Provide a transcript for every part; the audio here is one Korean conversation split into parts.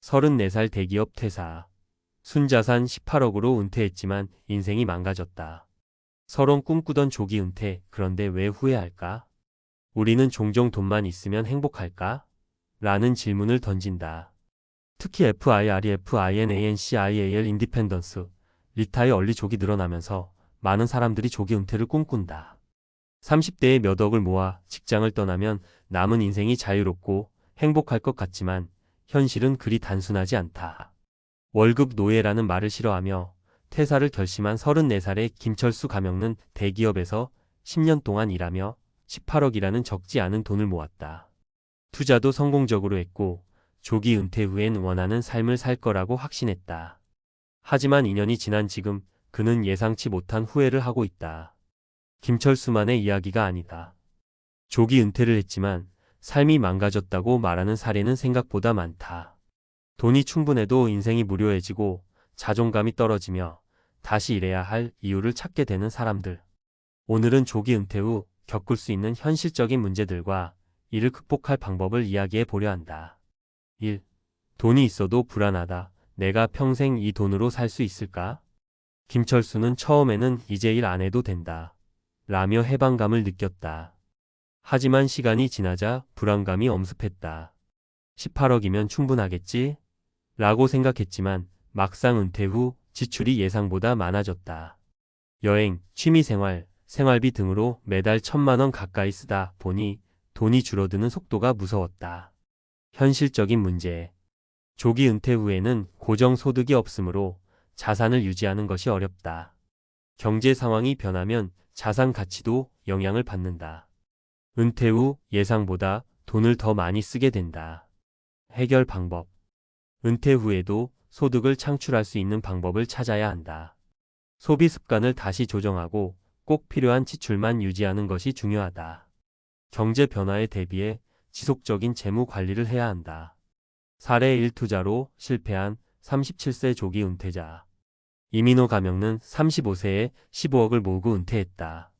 34살 대기업 퇴사. 순자산 18억으로 은퇴했지만 인생이 망가졌다. 서론 꿈꾸던 조기 은퇴, 그런데 왜 후회할까? 우리는 종종 돈만 있으면 행복할까? 라는 질문을 던진다. 특히 FIREFINANCIAL 인디펜던스, 리타이어 얼리 족이 늘어나면서 많은 사람들이 조기 은퇴를 꿈꾼다. 30대에 몇 억을 모아 직장을 떠나면 남은 인생이 자유롭고 행복할 것 같지만 현실은 그리 단순하지 않다. 월급 노예라는 말을 싫어하며 퇴사를 결심한 34살의 김철수 가명은 대기업에서 10년 동안 일하며 18억이라는 적지 않은 돈을 모았다. 투자도 성공적으로 했고 조기 은퇴 후엔 원하는 삶을 살 거라고 확신했다. 하지만 2년이 지난 지금 그는 예상치 못한 후회를 하고 있다. 김철수만의 이야기가 아니다. 조기 은퇴를 했지만 삶이 망가졌다고 말하는 사례는 생각보다 많다. 돈이 충분해도 인생이 무료해지고 자존감이 떨어지며 다시 일해야 할 이유를 찾게 되는 사람들. 오늘은 조기 은퇴 후 겪을 수 있는 현실적인 문제들과 이를 극복할 방법을 이야기해 보려 한다. 1. 돈이 있어도 불안하다. 내가 평생 이 돈으로 살 수 있을까? 김철수는 처음에는 이제 일 안 해도 된다. 라며 해방감을 느꼈다. 하지만 시간이 지나자 불안감이 엄습했다. 18억이면 충분하겠지? 라고 생각했지만 막상 은퇴 후 지출이 예상보다 많아졌다. 여행, 취미생활, 생활비 등으로 매달 1,000만 원 가까이 쓰다 보니 돈이 줄어드는 속도가 무서웠다. 현실적인 문제. 조기 은퇴 후에는 고정소득이 없으므로 자산을 유지하는 것이 어렵다. 경제 상황이 변하면 자산 가치도 영향을 받는다. 은퇴 후 예상보다 돈을 더 많이 쓰게 된다. 해결 방법. 은퇴 후에도 소득을 창출할 수 있는 방법을 찾아야 한다. 소비 습관을 다시 조정하고 꼭 필요한 지출만 유지하는 것이 중요하다. 경제 변화에 대비해 지속적인 재무 관리를 해야 한다. 사례 1 투자로 실패한 37세 조기 은퇴자. 이민호 가명은 35세에 15억을 모으고 은퇴했다.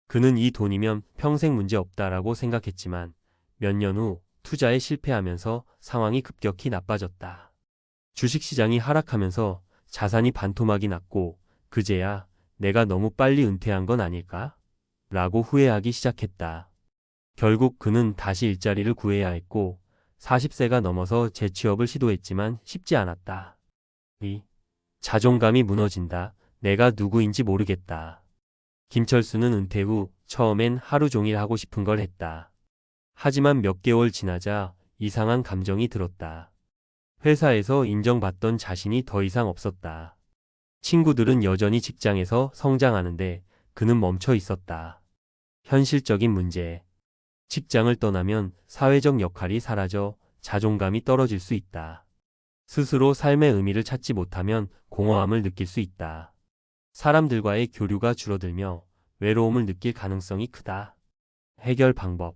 그는 이 돈이면 평생 문제 없다라고 생각했지만 몇 년 후 투자에 실패하면서 상황이 급격히 나빠졌다. 주식시장이 하락하면서 자산이 반토막이 났고 그제야 내가 너무 빨리 은퇴한 건 아닐까? 라고 후회하기 시작했다. 결국 그는 다시 일자리를 구해야 했고 40세가 넘어서 재취업을 시도했지만 쉽지 않았다. 2. 자존감이 무너진다. 내가 누구인지 모르겠다. 김철수는 은퇴 후 처음엔 하루 종일 하고 싶은 걸 했다. 하지만 몇 개월 지나자 이상한 감정이 들었다. 회사에서 인정받던 자신이 더 이상 없었다. 친구들은 여전히 직장에서 성장하는데 그는 멈춰 있었다. 현실적인 문제. 직장을 떠나면 사회적 역할이 사라져 자존감이 떨어질 수 있다. 스스로 삶의 의미를 찾지 못하면 공허함을 느낄 수 있다. 사람들과의 교류가 줄어들며 외로움을 느낄 가능성이 크다. 해결 방법.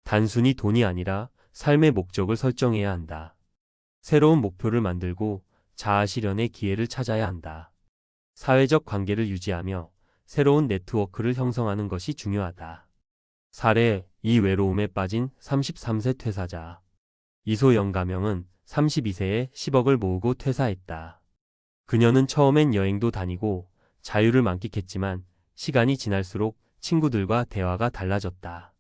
단순히 돈이 아니라 삶의 목적을 설정해야 한다. 새로운 목표를 만들고 자아 실현의 기회를 찾아야 한다. 사회적 관계를 유지하며 새로운 네트워크를 형성하는 것이 중요하다. 사례 2 외로움에 빠진 33세 퇴사자. 이소영 가명은 32세에 10억을 모으고 퇴사했다. 그녀는 처음엔 여행도 다니고 자유를 만끽했지만 시간이 지날수록 친구들과 대화가 달라졌다.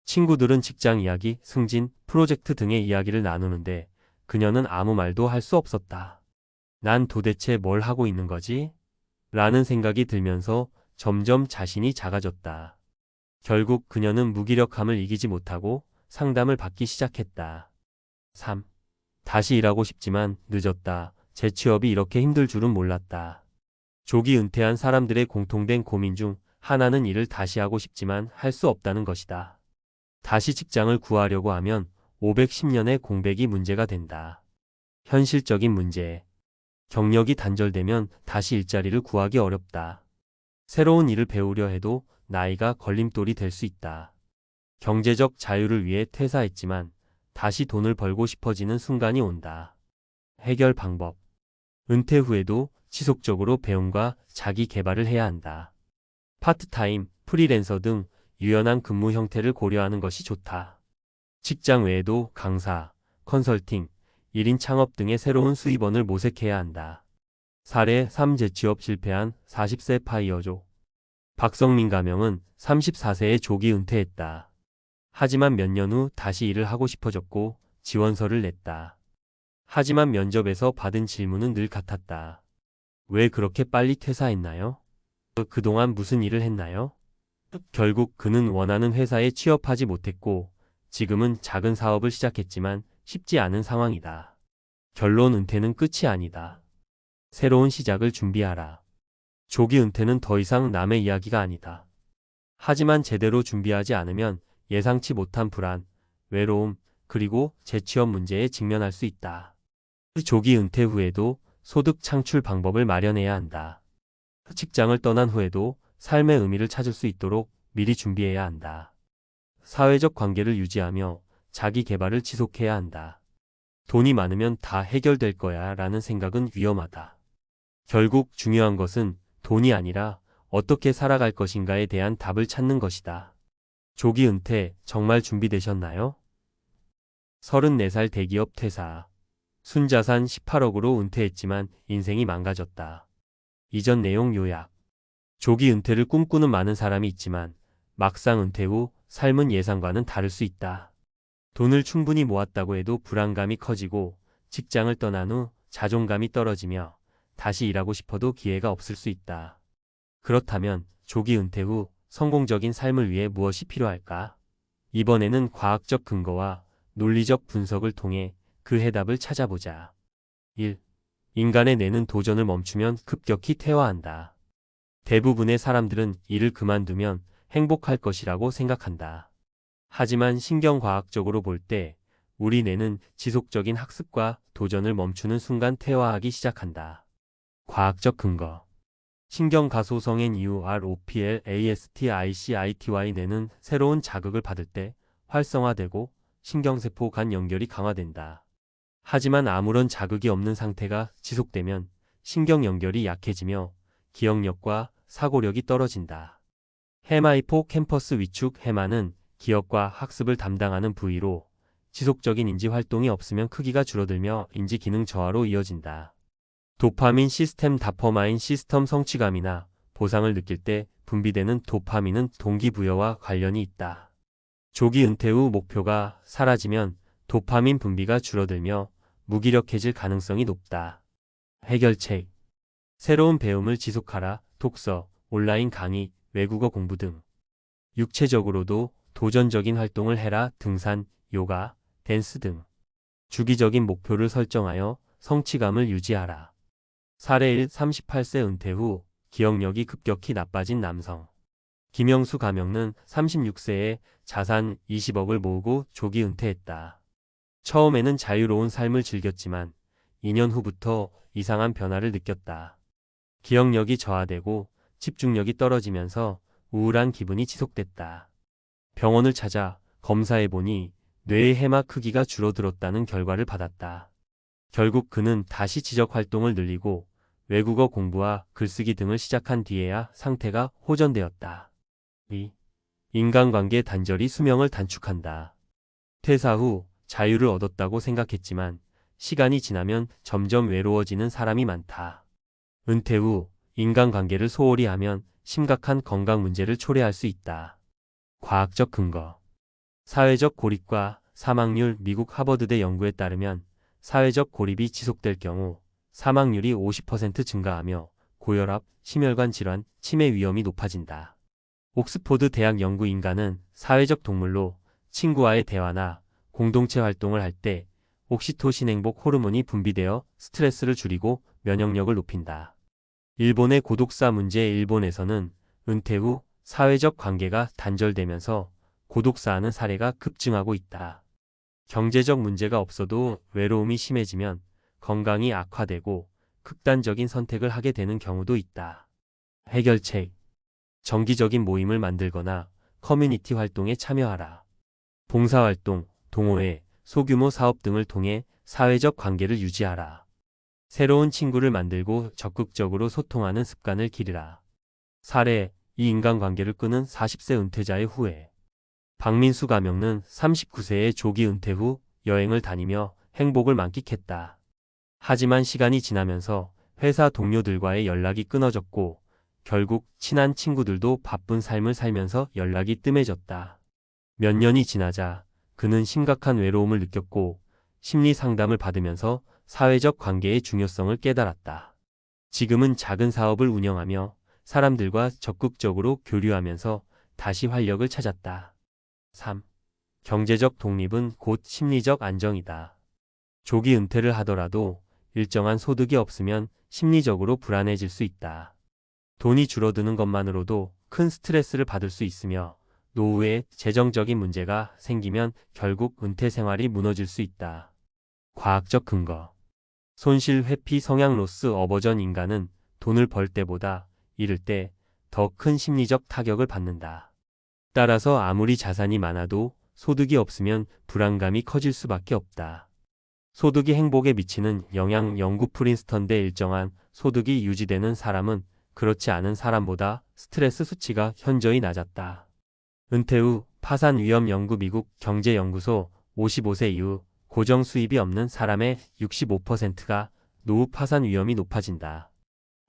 친구들은 직장 이야기, 승진, 프로젝트 등의 이야기를 나누는데 그녀는 아무 말도 할 수 없었다. 난 도대체 뭘 하고 있는 거지? 라는 생각이 들면서 점점 자신이 작아졌다. 결국 그녀는 무기력함을 이기지 못하고 상담을 받기 시작했다. 3. 다시 일하고 싶지만 늦었다. 재취업이 이렇게 힘들 줄은 몰랐다. 조기 은퇴한 사람들의 공통된 고민 중 하나는 일을 다시 하고 싶지만 할 수 없다는 것이다. 다시 직장을 구하려고 하면 510년의 공백이 문제가 된다. 현실적인 문제. 경력이 단절되면 다시 일자리를 구하기 어렵다. 새로운 일을 배우려 해도 나이가 걸림돌이 될 수 있다. 경제적 자유를 위해 퇴사했지만 다시 돈을 벌고 싶어지는 순간이 온다. 해결 방법. 은퇴 후에도 지속적으로 배움과 자기 개발을 해야 한다. 파트타임, 프리랜서 등 유연한 근무 형태를 고려하는 것이 좋다. 직장 외에도 강사, 컨설팅, 1인 창업 등의 새로운 수입원을 모색해야 한다. 사례 3. 재취업 실패한 40세 파이어족. 박성민 가명은 34세에 조기 은퇴했다. 하지만 몇 년 후 다시 일을 하고 싶어졌고 지원서를 냈다. 하지만 면접에서 받은 질문은 늘 같았다. 왜 그렇게 빨리 퇴사했나요? 그동안 무슨 일을 했나요? 결국 그는 원하는 회사에 취업하지 못했고 지금은 작은 사업을 시작했지만 쉽지 않은 상황이다. 결론 은퇴는 끝이 아니다. 새로운 시작을 준비하라. 조기 은퇴는 더 이상 남의 이야기가 아니다. 하지만 제대로 준비하지 않으면 예상치 못한 불안, 외로움, 그리고 재취업 문제에 직면할 수 있다. 조기 은퇴 후에도 소득 창출 방법을 마련해야 한다. 직장을 떠난 후에도 삶의 의미를 찾을 수 있도록 미리 준비해야 한다. 사회적 관계를 유지하며 자기 개발을 지속해야 한다. 돈이 많으면 다 해결될 거야 라는 생각은 위험하다. 결국 중요한 것은 돈이 아니라 어떻게 살아갈 것인가에 대한 답을 찾는 것이다. 조기 은퇴 정말 준비되셨나요? 34살 대기업 퇴사. 순자산 18억으로 은퇴했지만 인생이 망가졌다. 이전 내용 요약. 조기 은퇴를 꿈꾸는 많은 사람이 있지만 막상 은퇴 후 삶은 예상과는 다를 수 있다. 돈을 충분히 모았다고 해도 불안감이 커지고 직장을 떠난 후 자존감이 떨어지며 다시 일하고 싶어도 기회가 없을 수 있다. 그렇다면 조기 은퇴 후 성공적인 삶을 위해 무엇이 필요할까? 이번에는 과학적 근거와 논리적 분석을 통해 그 해답을 찾아보자. 1. 인간의 뇌는 도전을 멈추면 급격히 퇴화한다. 대부분의 사람들은 일을 그만두면 행복할 것이라고 생각한다. 하지만 신경과학적으로 볼 때 우리 뇌는 지속적인 학습과 도전을 멈추는 순간 퇴화하기 시작한다. 과학적 근거. 신경가소성인 neuroplasticity 뇌는 새로운 자극을 받을 때 활성화되고 신경세포 간 연결이 강화된다. 하지만 아무런 자극이 없는 상태가 지속되면 신경 연결이 약해지며 기억력과 사고력이 떨어진다. 해마히포캠퍼스 위축. 해마는 기억과 학습을 담당하는 부위로 지속적인 인지 활동이 없으면 크기가 줄어들며 인지 기능 저하로 이어진다. 도파민 시스템. 다퍼마인 시스템. 성취감이나 보상을 느낄 때 분비되는 도파민은 동기부여와 관련이 있다. 조기 은퇴 후 목표가 사라지면 도파민 분비가 줄어들며 무기력해질 가능성이 높다. 해결책. 새로운 배움을 지속하라. 독서, 온라인 강의, 외국어 공부 등. 육체적으로도 도전적인 활동을 해라. 등산, 요가, 댄스 등. 주기적인 목표를 설정하여 성취감을 유지하라. 사례 1. 38세 은퇴 후 기억력이 급격히 나빠진 남성. 김영수 가명는 36세에 자산 20억을 모으고 조기 은퇴했다. 처음에는 자유로운 삶을 즐겼지만 2년 후부터 이상한 변화를 느꼈다. 기억력이 저하되고 집중력이 떨어지면서 우울한 기분이 지속됐다. 병원을 찾아 검사해보니 뇌의 해마 크기가 줄어들었다는 결과를 받았다. 결국 그는 다시 지적 활동을 늘리고 외국어 공부와 글쓰기 등을 시작한 뒤에야 상태가 호전되었다. 2. 인간관계 단절이 수명을 단축한다. 퇴사 후 자유를 얻었다고 생각했지만 시간이 지나면 점점 외로워지는 사람이 많다. 은퇴 후 인간관계를 소홀히 하면 심각한 건강 문제를 초래할 수 있다. 과학적 근거. 사회적 고립과 사망률. 미국 하버드대 연구에 따르면 사회적 고립이 지속될 경우 사망률이 50% 증가하며 고혈압, 심혈관 질환, 치매 위험이 높아진다. 옥스포드 대학 연구. 인간은 사회적 동물로 친구와의 대화나 공동체 활동을 할 때 옥시토신 행복 호르몬이 분비되어 스트레스를 줄이고 면역력을 높인다. 일본의 고독사 문제. 일본에서는 은퇴 후 사회적 관계가 단절되면서 고독사하는 사례가 급증하고 있다. 경제적 문제가 없어도 외로움이 심해지면 건강이 악화되고 극단적인 선택을 하게 되는 경우도 있다. 해결책. 정기적인 모임을 만들거나 커뮤니티 활동에 참여하라. 봉사활동, 동호회, 소규모 사업 등을 통해 사회적 관계를 유지하라. 새로운 친구를 만들고 적극적으로 소통하는 습관을 기르라. 사례. 이 인간관계를 끄는 40세 은퇴자의 후회. 박민수 가명는 39세의 조기 은퇴 후 여행을 다니며 행복을 만끽했다. 하지만 시간이 지나면서 회사 동료들과의 연락이 끊어졌고 결국 친한 친구들도 바쁜 삶을 살면서 연락이 뜸해졌다. 몇 년이 지나자 그는 심각한 외로움을 느꼈고 심리 상담을 받으면서 사회적 관계의 중요성을 깨달았다. 지금은 작은 사업을 운영하며 사람들과 적극적으로 교류하면서 다시 활력을 찾았다. 3. 경제적 독립은 곧 심리적 안정이다. 조기 은퇴를 하더라도 일정한 소득이 없으면 심리적으로 불안해질 수 있다. 돈이 줄어드는 것만으로도 큰 스트레스를 받을 수 있으며 노후에 재정적인 문제가 생기면 결국 은퇴 생활이 무너질 수 있다. 과학적 근거. 손실 회피 성향 로스 어버전 인간은 돈을 벌 때보다 잃을 때 더 큰 심리적 타격을 받는다. 따라서 아무리 자산이 많아도 소득이 없으면 불안감이 커질 수밖에 없다. 소득이 행복에 미치는 영향 연구 프린스턴대 일정한 소득이 유지되는 사람은 그렇지 않은 사람보다 스트레스 수치가 현저히 낮았다. 은퇴 후 파산 위험 연구 미국 경제연구소 55세 이후 고정 수입이 없는 사람의 65%가 노후 파산 위험이 높아진다.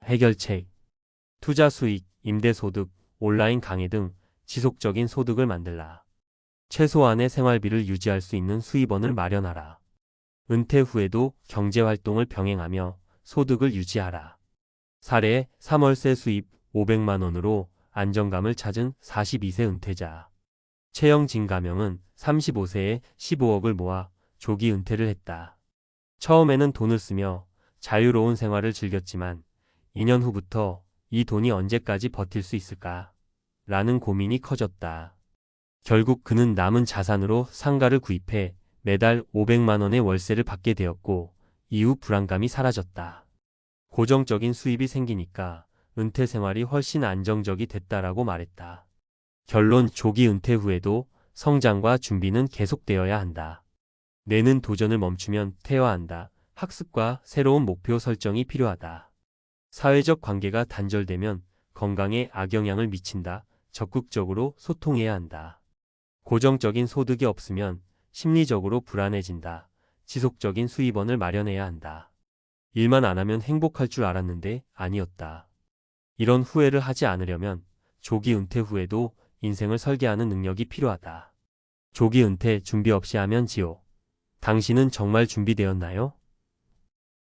해결책. 투자 수익, 임대 소득, 온라인 강의 등 지속적인 소득을 만들라. 최소한의 생활비를 유지할 수 있는 수입원을 마련하라. 은퇴 후에도 경제활동을 병행하며 소득을 유지하라. 사례 3월세 수입 500만 원으로 안정감을 찾은 42세 은퇴자. 최영진 가명은 35세에 15억을 모아 조기 은퇴를 했다. 처음에는 돈을 쓰며 자유로운 생활을 즐겼지만 2년 후부터 이 돈이 언제까지 버틸 수 있을까? 라는 고민이 커졌다. 결국 그는 남은 자산으로 상가를 구입해 매달 500만 원의 월세를 받게 되었고 이후 불안감이 사라졌다. 고정적인 수입이 생기니까 은퇴 생활이 훨씬 안정적이 됐다라고 말했다. 결론 조기 은퇴 후에도 성장과 준비는 계속되어야 한다. 뇌는 도전을 멈추면 퇴화한다. 학습과 새로운 목표 설정이 필요하다. 사회적 관계가 단절되면 건강에 악영향을 미친다. 적극적으로 소통해야 한다. 고정적인 소득이 없으면 심리적으로 불안해진다. 지속적인 수입원을 마련해야 한다. 일만 안 하면 행복할 줄 알았는데 아니었다. 이런 후회를 하지 않으려면 조기 은퇴 후에도 인생을 설계하는 능력이 필요하다. 조기 은퇴 준비 없이 하면 지옥. 당신은 정말 준비되었나요?